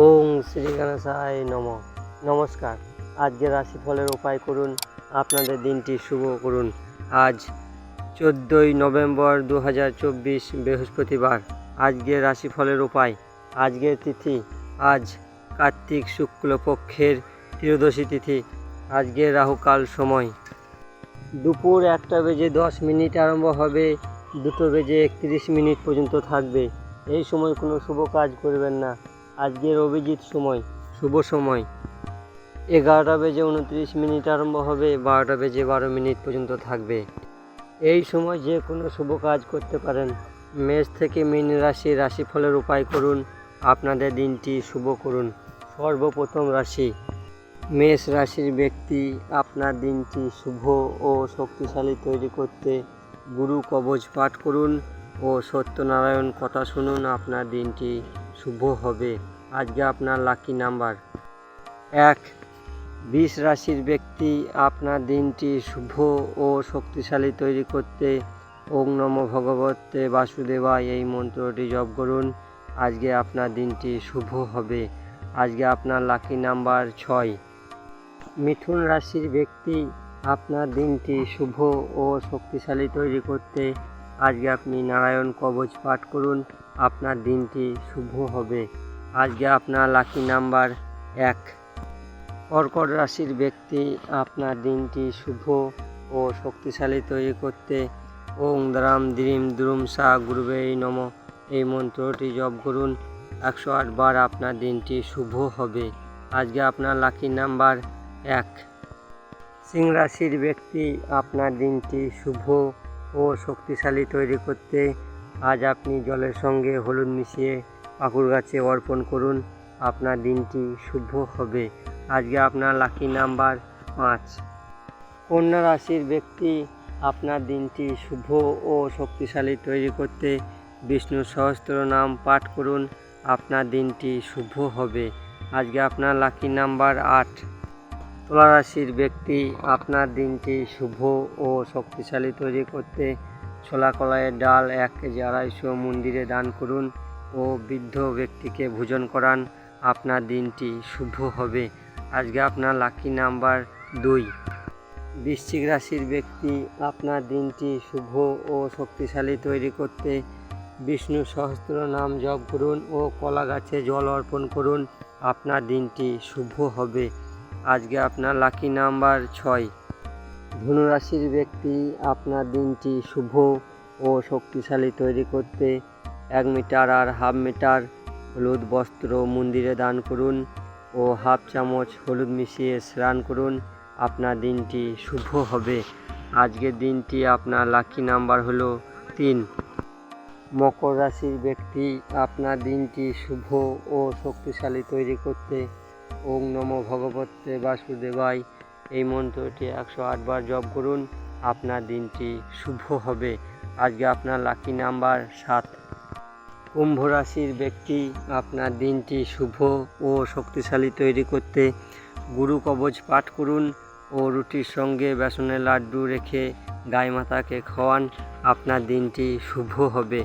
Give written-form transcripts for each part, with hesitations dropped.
ওং শ্রী গণেশায় নমঃ। নমস্কার। আজকে রাশিফলের উপায় করুন, আপনাদের দিনটি শুভ করুন। আজ 14ই নভেম্বর 2024 বৃহস্পতিবার। আজকে রাশিফলের উপায়। আজকের তিথি আজ কার্তিক শুক্লপক্ষের ত্রয়োদশী তিথি। আজকে রাহুকাল সময় দুপুর 1:10 আরম্ভ হবে, 2:31 পর্যন্ত থাকবে। এই সময় কোনো শুভ কাজ করবেন না। আজকের অভিজিৎ সময় শুভ সময় 11:29 আরম্ভ হবে, 12:12 পর্যন্ত থাকবে। এই সময় যে কোনো শুভ কাজ করতে পারেন। মেষ থেকে মীন রাশির রাশিফলের উপায় করুন, আপনাদের দিনটি শুভ করুন। সর্বপ্রথম রাশি মেষ রাশির ব্যক্তি, আপনার দিনটি শুভ ও শক্তিশালী তৈরি করতে গুরু কবচ পাঠ করুন ও সত্যনারায়ণ কথা শুনুন। আপনার দিনটি শুভ হবে। আজকে আপনার লাকি নাম্বার 1। বৃষ রাশির ব্যক্তি, আপনার দিনটি শুভ ও শক্তিশালী তৈরি করতে ওং নমো ভগবতে বাসুদেবায় এই মন্ত্রটি জপ করুন। আজকে আপনার দিনটি শুভ হবে। আজকে আপনার লাকি নাম্বার 6। মিথুন রাশির ব্যক্তি, আপনার দিনটি শুভ ও শক্তিশালী তৈরি করতে আজকে আপনি নারায়ণ কবচ পাঠ করুন। আপনার দিনটি শুভ হবে। আজকে আপনার লাকি নাম্বার 1। কর্কট রাশির ব্যক্তি, আপনার দিনটি শুভ ও শক্তিশালী তৈরি করতে ওং দ্রাম দ্রিম দ্রুম সা গুরুবে নমঃ এই মন্ত্রটি জপ করুন 108 বার। আপনার দিনটি শুভ হবে। আজকে আপনার লাকি নাম্বার 1। সিংহ রাশির ব্যক্তি, আপনার দিনটি শুভ ও শক্তিশালী তৈরি করতে আজ আপনি জলের সঙ্গে হলুদ মিশিয়ে পাকুড় গাছে অর্পণ করুন। আপনার দিনটি শুভ হবে। আজকে আপনার লাকি নাম্বার 5। কন্যা রাশির ব্যক্তি, আপনার দিনটি শুভ ও শক্তিশালী তৈরি করতে বিষ্ণু সহস্র নাম পাঠ করুন। আপনার দিনটি শুভ হবে। আজকে আপনার লাকি নাম্বার 8। তুলা রাশির ব্যক্তি, আপনার দিনটি শুভ ও শক্তিশালী তৈরি করতে ছোলা কলাইয়ের ডাল 1 কেজি 250 মন্দিরে দান করুন ও বৃদ্ধ ব্যক্তিকে ভোজন করান। আপনার দিনটি শুভ হবে। আজকে আপনার লাকি নাম্বার 2। বৃশ্চিক রাশির ব্যক্তি, আপনার দিনটি শুভ ও শক্তিশালী তৈরি করতে বিষ্ণু সহস্র নাম জপ করুন ও কলা গাছে জল অর্পণ করুন। আপনার দিনটি শুভ হবে। আজকে আপনার লাকি নাম্বার 6। ধনু রাশির ব্যক্তি, আপনার দিনটি শুভ ও শক্তিশালী তৈরি করতে 1 মিটার আর হাফ মিটার হলুদ বস্ত্র মন্দিরে দান করুন ও হাফ চামচ হলুদ মিশিয়ে স্নান করুন। আপনার দিনটি শুভ হবে। আজকের দিনটি আপনার লাকি নাম্বার হলো 3। মকর রাশির ব্যক্তি, আপনার দিনটি শুভ ও শক্তিশালী তৈরি করতে ওং নমো ভগবতে বাসুদেবায় এই মন্ত্রটি 108 বার জপ করুন। আপনার দিনটি শুভ হবে। আজকে আপনার লাকি নাম্বার 7। কুম্ভ রাশির ব্যক্তি, আপনার দিনটি শুভ ও শক্তিশালী তৈরি করতে গুরু কবচ পাঠ করুন ও রুটির সঙ্গে বেসনের লাড্ডু রেখে গাই মাতাকে খাওয়ান। আপনার দিনটি শুভ হবে।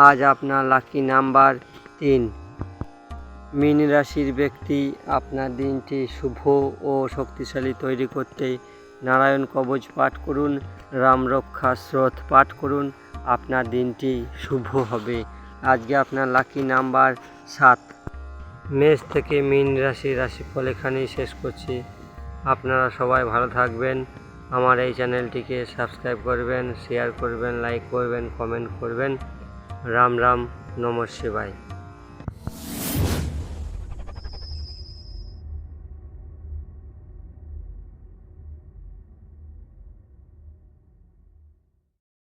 আজ আপনার লাকি নাম্বার 3। মীন রাশির ব্যক্তি, আপনার দিনটি শুভ ও শক্তিশালী তৈরি করতে নারায়ণ কবচ পাঠ করুন, রাম রক্ষা স্রোত পাঠ করুন। আপনার দিনটি শুভ হবে। আজকে আপনার লাকি নাম্বার 7। মেষ থেকে মীন রাশির রাশিফল এখানেই শেষ করছি। আপনারা সবাই ভালো থাকবেন। আমার এই চ্যানেলটিকে সাবস্ক্রাইব করবেন, শেয়ার করবেন, লাইক করবেন, কমেন্ট করবেন। রাম রাম, নমঃ শিবায়।